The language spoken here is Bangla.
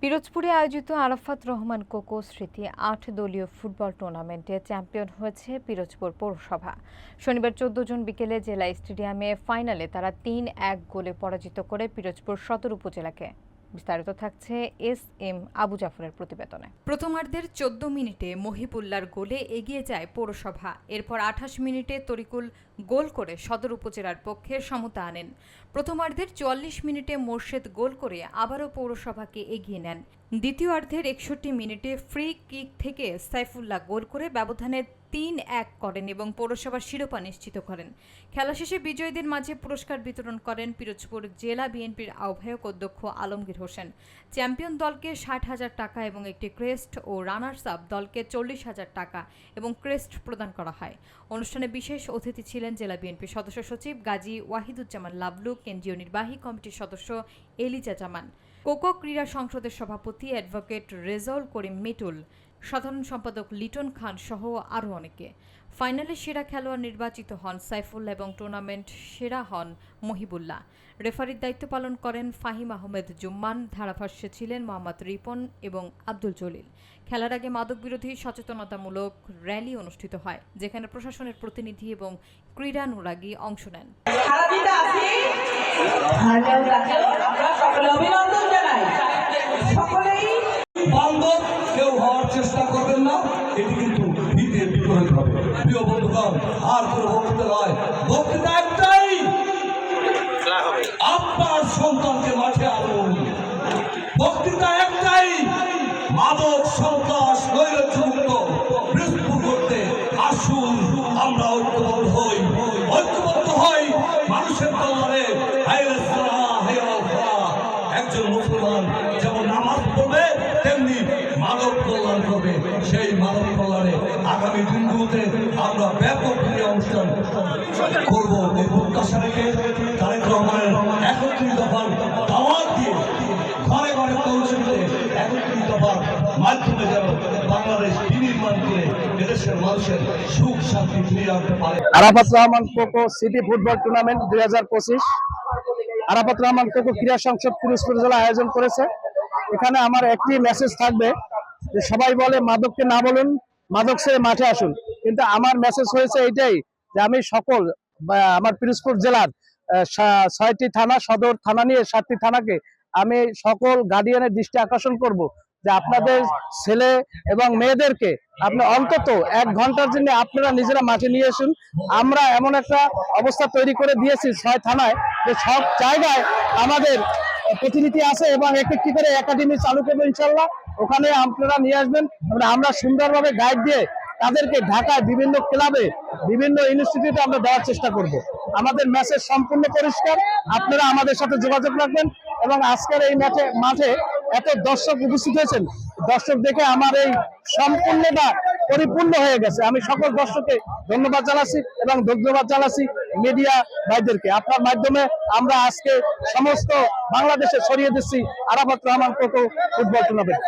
পিরোজপুরে আয়োজিত আরাফাত রহমান কোকো স্মৃতি ৮ দলীয় ফুটবল টুর্নামেন্টে চ্যাম্পিয়ন হয়েছে পিরোজপুর পৌরসভা। শনিবার ১৪ জুন বিকেলে জেলা স্টেডিয়ামে ফাইনালে তারা ৩-১ গোলে পরাজিত করে পিরোজপুর সদর উপজেলাকে। বিস্তারিত থাকছে এস.এম. আবু জাফরের প্রতিবেদনে। প্রথমার্ধের ১৪ মিনিটে মহিবুল্লার গোলে এগিয়ে যায় পৌরসভা। এরপর ২৮ মিনিটে তরিকুল গোল করে সদর উপজেলার পক্ষে সমতা আনেন। প্রথমার্ধের ৪৪ মিনিটে মোর্শেদ গোল করে আবারও পৌরসভাকে এগিয়ে নেন। দ্বিতীয়ার্ধের ৬১ মিনিটে ফ্রি কিক থেকে সাইফুল্লাহ গোল করে ব্যবধানে ৩-১ করেন এবং পৌরসভার শিরোপা নিশ্চিত করেন। খেলা শেষে বিজয়ীদের মাঝে পুরস্কার বিতরণ করেন পিরোজপুর জেলা বিএনপির আহ্বায়ক অধ্যক্ষ আলমগীর হোসেন। চ্যাম্পিয়ন দলকে ৬০,০০০ টাকা এবং একটি ক্রেস্ট ও রানার্স আপ দলকে ৪০,০০০ টাকা এবং ক্রেস্ট প্রদান করা হয়। অনুষ্ঠানে বিশেষ অতিথি ছিলেন জেলা বিএনপির সদস্য সচিব গাজী ওয়াহিদুজ্জামান লাবলু, কেন্দ্রীয় নির্বাহী কমিটির সদস্য এলিজা জামান, কোকো ক্রীড়া সংসদের সভাপতি অ্যাডভোকেট রেজাউল করিম মিটুল, সাধারণ সম্পাদক লিটন খান সহ আরও অনেকে। ফাইনালে সেরা খেলোয়াড় নির্বাচিত হন সাইফুল্লাহ এবং টুর্নামেন্ট সেরা হন মহিবুল্লাহ। রেফারির দায়িত্ব পালন করেন ফাহিম আহমেদ জুম্মান। ধারাভাষ্যে ছিলেন মোহাম্মদ রিপন এবং আব্দুল জলিল। খেলার আগে মাদক বিরোধী সচেতনতামূলক র্যালি অনুষ্ঠিত হয়, যেখানে প্রশাসনের প্রতিনিধি এবং ক্রীড়ানুরাগী অংশ নেন। কেউ হওয়ার চেষ্টা করবেন না, এটি কিন্তু হিতের বিপরীত হবে। প্রিয় বন্ধুগণ, আর কোনো বক্তৃতা নয়, বক্তৃতা একটাই, আপনার সন্তানকে মাঠে আনুন। বক্তৃতা একটাই, মাদক সন্ত্রাস নৈরাজ্যমুক্ত পিরোজপুর করতে আসুন। আমরা ঐক্যবদ্ধ হই মানুষের কল্যাণে। একজন মুসলমান যেমন নামাজ পড়বে তেমনি মানব কল্যাণ করবে। সেই মানব কল্যাণে আগামী দিনগুলোতে আমরা ব্যাপক অনুষ্ঠান করব। এই প্রত্যাশা রেখে তারেক রহমানের ৩১ দফার দাওয়াত দিয়ে ঘরে ঘরে পৌঁছতে ৩১ দফার মাধ্যমে যেন বাংলাদেশ বিনির্মাণ করে এদেশের মানুষের সুখ শান্তি ফিরিয়ে আনতে পারে। Arafat Rahman cocoa city football tournament ২০২৫ Arafat Rahman cocoa ক্রীড়া সংসদ পিরোজপুর জেলা আয়োজন করেছে। এখানে আমার একটি মেসেজ থাকবে যে সবাই বলে মাদককে না বলুন, মাদক ছেড়ে মাঠে আসুন। কিন্তু আমার মেসেজ হয়েছে এইটাই যে আমি সকল আমার পিরোজপুর জেলার ৬টি থানা, সদর থানা নিয়ে ৭টি থানাকে আমি সকল গার্ডিয়ানের দৃষ্টি আকর্ষণ করব যে আপনাদের ছেলে এবং মেয়েদেরকে আপনি অন্তত ১ ঘন্টার জন্য আপনারা নিজেরা মাঠে নিয়ে আসুন। আমরা এমন একটা অবস্থা তৈরি করে দিয়েছি ৬ থানায় যে সব জায়গায় আমাদের প্রতিনিধি আছে এবং একটি করে একাডেমি চালু করবো ইনশাল্লাহ। ওখানে আপনারা নিয়ে আসবেন, আমরা সুন্দরভাবে গাইড দিয়ে তাদেরকে ঢাকায় বিভিন্ন ক্লাবে, বিভিন্ন ইনস্টিটিউটে আমরা দেওয়ার চেষ্টা করব। আমাদের মেসেজ সম্পূর্ণ পরিষ্কার, আপনারা আমাদের সাথে যোগাযোগ রাখবেন। এবং আজকের এই মাঠে এত দর্শক উপস্থিত হয়েছেন, দর্শক দেখে আমার এই সম্পূর্ণটা পরিপূর্ণ হয়ে গেছে। আমি সকল দর্শককে ধন্যবাদ জানাচ্ছি এবং ধন্যবাদ জানাচ্ছি মিডিয়া ভাইদেরকে। আপনার মাধ্যমে আমরা আজকে সমস্ত বাংলাদেশে ছড়িয়ে দিচ্ছি Arafat Rahman cocoa football tournament.